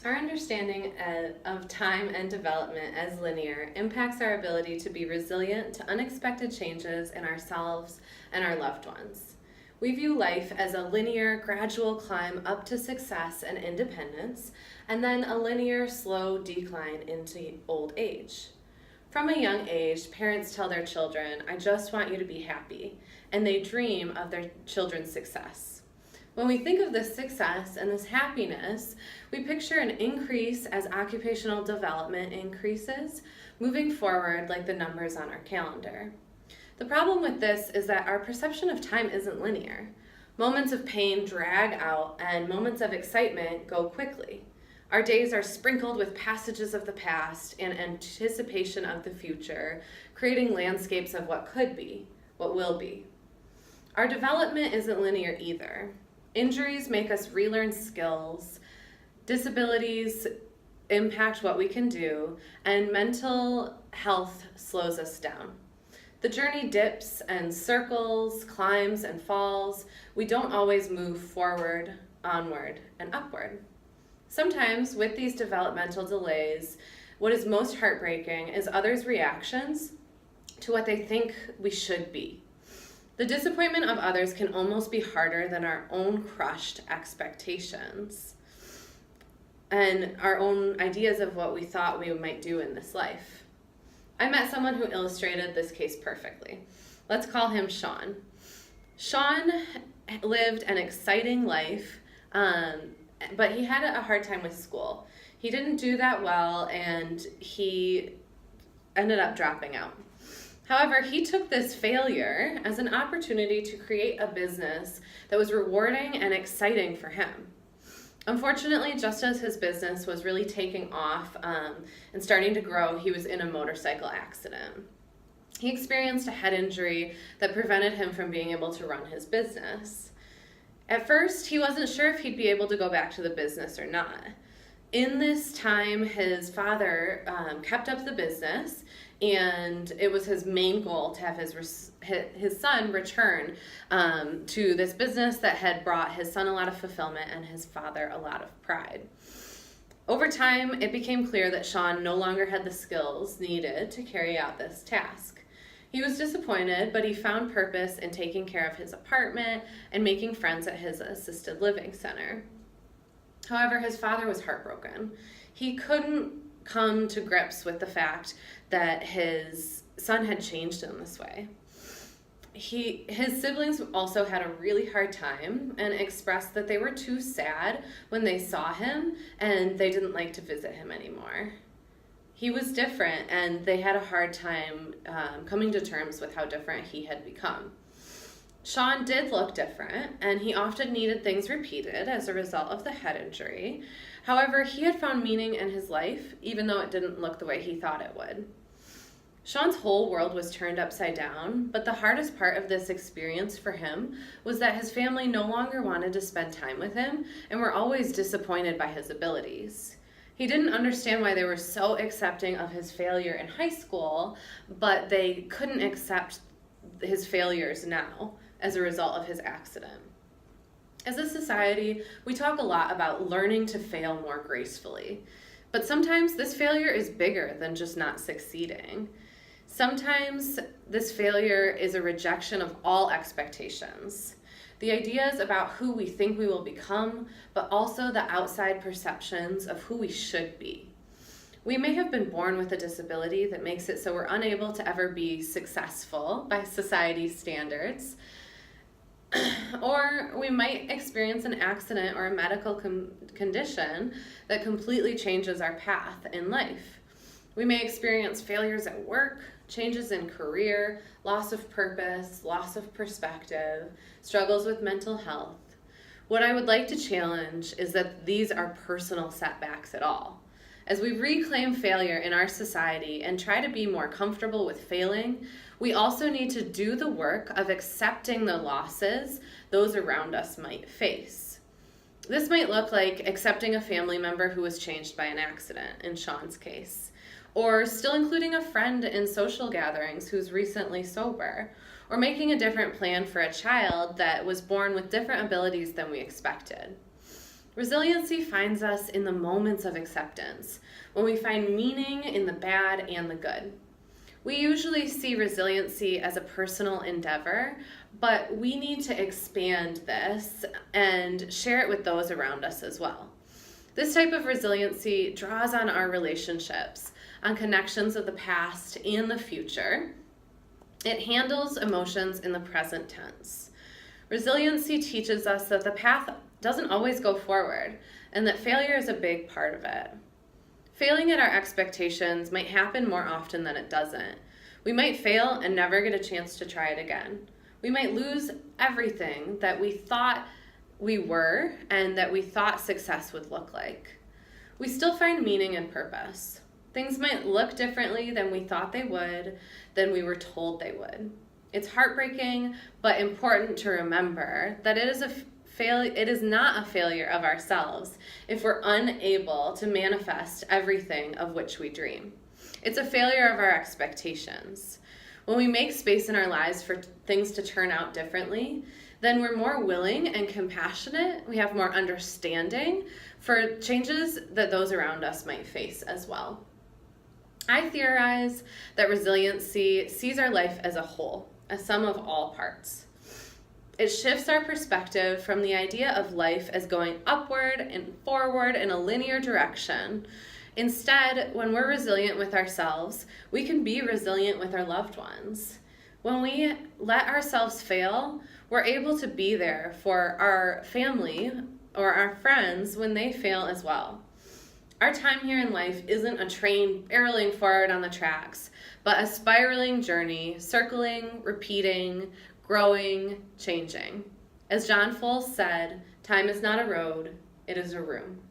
Our understanding of time and development as linear impacts our ability to be resilient to unexpected changes in ourselves and our loved ones. We view life as a linear, gradual climb up to success and independence, and then a linear, slow decline into old age. From a young age, parents tell their children, "I just want you to be happy," and they dream of their children's success. When we think of this success and this happiness, we picture an increase as occupational development increases, moving forward like the numbers on our calendar. The problem with this is that our perception of time isn't linear. Moments of pain drag out, and moments of excitement go quickly. Our days are sprinkled with passages of the past and anticipation of the future, creating landscapes of what could be, what will be. Our development isn't linear either. Injuries make us relearn skills, disabilities impact what we can do, and mental health slows us down. The journey dips and circles, climbs and falls. We don't always move forward, onward, and upward. Sometimes, with these developmental delays, what is most heartbreaking is others' reactions to what they think we should be. The disappointment of others can almost be harder than our own crushed expectations and our own ideas of what we thought we might do in this life. I met someone who illustrated this case perfectly. Let's call him Sean. Sean lived an exciting life, but he had a hard time with school. He didn't do that well, and he ended up dropping out. However, he took this failure as an opportunity to create a business that was rewarding and exciting for him. Unfortunately, just as his business was really taking off and starting to grow, he was in a motorcycle accident. He experienced a head injury that prevented him from being able to run his business. At first, he wasn't sure if he'd be able to go back to the business or not. In this time, his father kept up the business, and it was his main goal to have his son return to this business that had brought his son a lot of fulfillment and his father a lot of pride. Over time, it became clear that Sean no longer had the skills needed to carry out this task. He was disappointed, but he found purpose in taking care of his apartment and making friends at his assisted living center. However, his father was heartbroken. He couldn't come to grips with the fact that his son had changed in this way. His siblings also had a really hard time and expressed that they were too sad when they saw him and they didn't like to visit him anymore. He was different, and they had a hard time coming to terms with how different he had become. Sean did look different, and he often needed things repeated as a result of the head injury. However, he had found meaning in his life, even though it didn't look the way he thought it would. Sean's whole world was turned upside down, but the hardest part of this experience for him was that his family no longer wanted to spend time with him and were always disappointed by his abilities. He didn't understand why they were so accepting of his failure in high school, but they couldn't accept his failures now as a result of his accident. As a society, we talk a lot about learning to fail more gracefully, but sometimes this failure is bigger than just not succeeding. Sometimes this failure is a rejection of all expectations. The ideas about who we think we will become, but also the outside perceptions of who we should be. We may have been born with a disability that makes it so we're unable to ever be successful by society's standards. Or we might experience an accident or a medical condition that completely changes our path in life. We may experience failures at work, changes in career, loss of purpose, loss of perspective, struggles with mental health. What I would like to challenge is that these are personal setbacks at all. As we reclaim failure in our society and try to be more comfortable with failing, we also need to do the work of accepting the losses those around us might face. This might look like accepting a family member who was changed by an accident, in Sean's case, or still including a friend in social gatherings who's recently sober, or making a different plan for a child that was born with different abilities than we expected. Resiliency finds us in the moments of acceptance, when we find meaning in the bad and the good. We usually see resiliency as a personal endeavor, but we need to expand this and share it with those around us as well. This type of resiliency draws on our relationships, on connections of the past and the future. It handles emotions in the present tense. Resiliency teaches us that the path doesn't always go forward, and that failure is a big part of it. Failing at our expectations might happen more often than it doesn't. We might fail and never get a chance to try it again. We might lose everything that we thought we were and that we thought success would look like. We still find meaning and purpose. Things might look differently than we thought they would, than we were told they would. It's heartbreaking, but important to remember that it is not a failure of ourselves if we're unable to manifest everything of which we dream. It's a failure of our expectations. When we make space in our lives for things to turn out differently, then we're more willing and compassionate. We have more understanding for changes that those around us might face as well. I theorize that resiliency sees our life as a whole, a sum of all parts. It shifts our perspective from the idea of life as going upward and forward in a linear direction. Instead, when we're resilient with ourselves, we can be resilient with our loved ones. When we let ourselves fail, we're able to be there for our family or our friends when they fail as well. Our time here in life isn't a train barreling forward on the tracks, but a spiraling journey, circling, repeating, growing, changing. As John Fowles said, time is not a road, it is a room.